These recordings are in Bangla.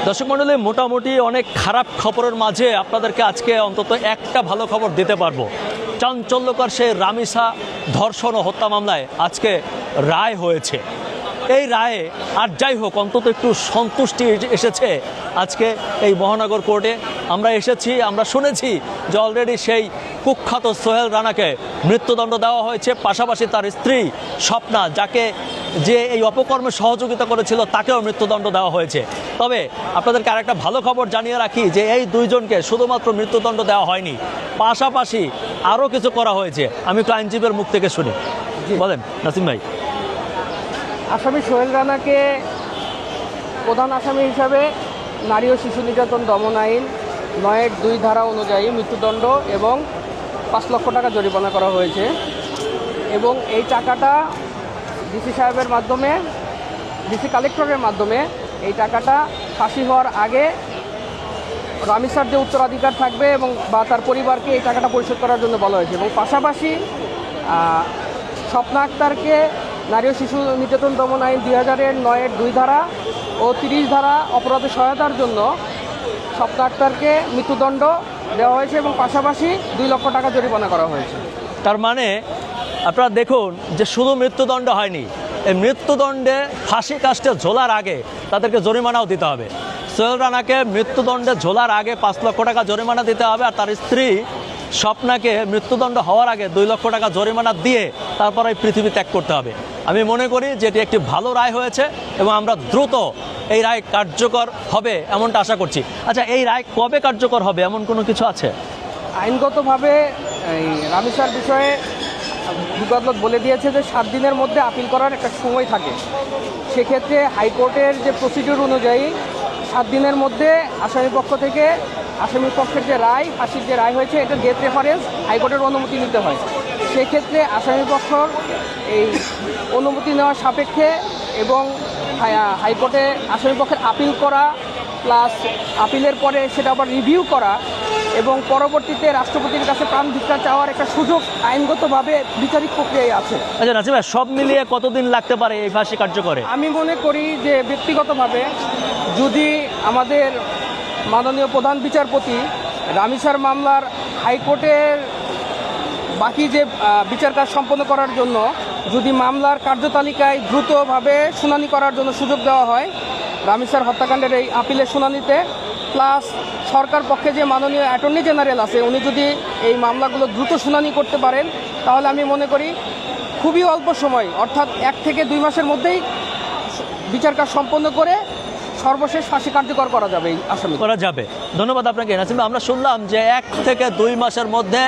দর্শক মণ্ডলী, মোটামুটি অনেক খারাপ খবরের মাঝে আপনাদেরকে আজকে অন্তত একটা ভালো খবর দিতে পারবো। চাঞ্চল্যকর সেই রামিসা ধর্ষণ ও হত্যা মামলায় আজকে রায় হয়েছে। এই রায়ে আর যাই হোক অন্তত একটু সন্তুষ্টি এসেছে আজকে এই মহানগর কোর্টে। আমরা এসেছি, আমরা শুনেছি যে অলরেডি সেই কুখ্যাত সোহেল রানাকে মৃত্যুদণ্ড দেওয়া হয়েছে, পাশাপাশি তার স্ত্রী স্বপ্না, যাকে যে এই অপকর্মে সহযোগিতা করেছিল, তাকেও মৃত্যুদণ্ড দেওয়া হয়েছে। তবে আপনাদেরকে আরেকটা ভালো খবর জানিয়ে রাখি যে এই দুইজনকে শুধুমাত্র মৃত্যুদণ্ড দেওয়া হয়নি, পাশাপাশি আরও কিছু করা হয়েছে। আমি একটু আইনজীবীর মুখ থেকে শুনি। বলেন নাসিম ভাই। আসামি সোহেল রানাকে প্রধান আসামি হিসাবে নারী ও শিশু নির্যাতন দমন আইন ৯-২ ধারা অনুযায়ী মৃত্যুদণ্ড এবং ৫ লক্ষ টাকা জরিমানা করা হয়েছে। এবং এই টাকাটা ডিসি সাহেবের মাধ্যমে, ডিসি কালেক্টরের মাধ্যমে এই টাকাটা ফাঁসি হওয়ার আগে রামিসার যে উত্তরাধিকার থাকবে এবং বা তার পরিবারকে এই টাকাটা পরিশোধ করার জন্য বলা হয়েছে। এবং পাশাপাশি স্বপ্না আক্তারকে নারী ও শিশু নির্যাতন দমন আইন ২০০০-এর ৯-২ ধারা ও ৩০ ধারা অপরাধে সহায়তার জন্য স্বপ্না আক্তারকে মৃত্যুদণ্ড দেওয়া হয়েছে এবং পাশাপাশি ২ লক্ষ টাকা জরিমানা করা হয়েছে। তার মানে আপনারা দেখুন যে শুধু মৃত্যুদণ্ড হয়নি, এই মৃত্যুদণ্ডে ফাঁসি কাস্টে ঝোলার আগে তাদেরকে জরিমানাও দিতে হবে। সোহেল রানাকে মৃত্যুদণ্ডে ঝোলার আগে ৫ লক্ষ টাকা জরিমানা দিতে হবে, আর তার স্ত্রী স্বপ্নাকে মৃত্যুদণ্ড হওয়ার আগে ২ লক্ষ টাকা জরিমানা দিয়ে তারপর এই পৃথিবী ত্যাগ করতে হবে। আমি মনে করি যে এটি একটি ভালো রায় হয়েছে এবং আমরা দ্রুত এই রায় কার্যকর হবে এমনটা আশা করছি। আচ্ছা, এই রায় কবে কার্যকর হবে এমন কোনো কিছু আছে? আইনগতভাবে এই রামিসার বিষয়ে আদালত বলে দিয়েছে যে ৭ দিনের মধ্যে আপিল করার একটা সময় থাকে। সেক্ষেত্রে হাইকোর্টের যে প্রসিডিউর অনুযায়ী ৭ দিনের মধ্যে আসামি পক্ষ থেকে আসামির পক্ষের যে রায়, ফাঁসির যে রায় হয়েছে, এটা ডেথ রেফারেন্স হাইকোর্টের অনুমতি নিতে হয়। সেক্ষেত্রে আসামি পক্ষর এই অনুমতি নেওয়ার সাপেক্ষে এবং হাইকোর্টে আসামি পক্ষের আপিল করা, প্লাস আপিলের পরে সেটা আবার রিভিউ করা এবং পরবর্তীতে রাষ্ট্রপতির কাছে প্রাণ ভিক্ষা চাওয়ার একটা সুযোগ আইনগতভাবে বিচারিক প্রক্রিয়ায় আছে। আচ্ছা নাসিম ভাই, সব মিলিয়ে কতদিন লাগতে পারে এই ফাঁসি কার্যকরে? আমি মনে করি যে ব্যক্তিগতভাবে যদি আমাদের মাননীয় প্রধান বিচারপতি রামিসার মামলার হাইকোর্টের বাকি যে বিচার কাজ সম্পন্ন করার জন্য যদি মামলার কার্যতালিকায় দ্রুতভাবে শুনানি করার জন্য সুযোগ দেওয়া হয়, রামিসার হত্যাকাণ্ডের এই আপিলের শুনানিতে, প্লাস সরকার পক্ষে যে মাননীয় অ্যাটর্নি জেনারেল আছে উনি যদি এই মামলাগুলো দ্রুত শুনানি করতে পারেন, তাহলে আমি মনে করি খুবই অল্প সময়, অর্থাৎ ১ থেকে ২ মাসের মধ্যেই বিচার কাজ সম্পন্ন করে সর্বশেষ ফাঁসি কার্যকর করা যাবে, এই আসামি করা যাবে। ধন্যবাদ আপনাকে নাসিম ভাই। আমরা শুনলাম যে ১ থেকে ২ মাসের মধ্যে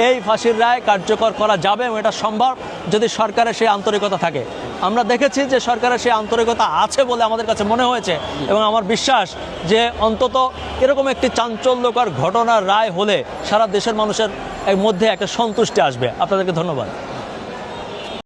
এই ফাঁসির রায় কার্যকর করা যাবে এবং এটা সম্ভব যদি সরকারের সেই আন্তরিকতা থাকে। আমরা দেখেছি যে সরকারের সেই আন্তরিকতা আছে বলে আমাদের কাছে মনে হয়েছে এবং আমার বিশ্বাস যে অন্তত এরকম একটি চাঞ্চল্যকর ঘটনার রায় হলে সারা দেশের মানুষের মধ্যে একটা সন্তুষ্টি আসবে। আপনাদেরকে ধন্যবাদ।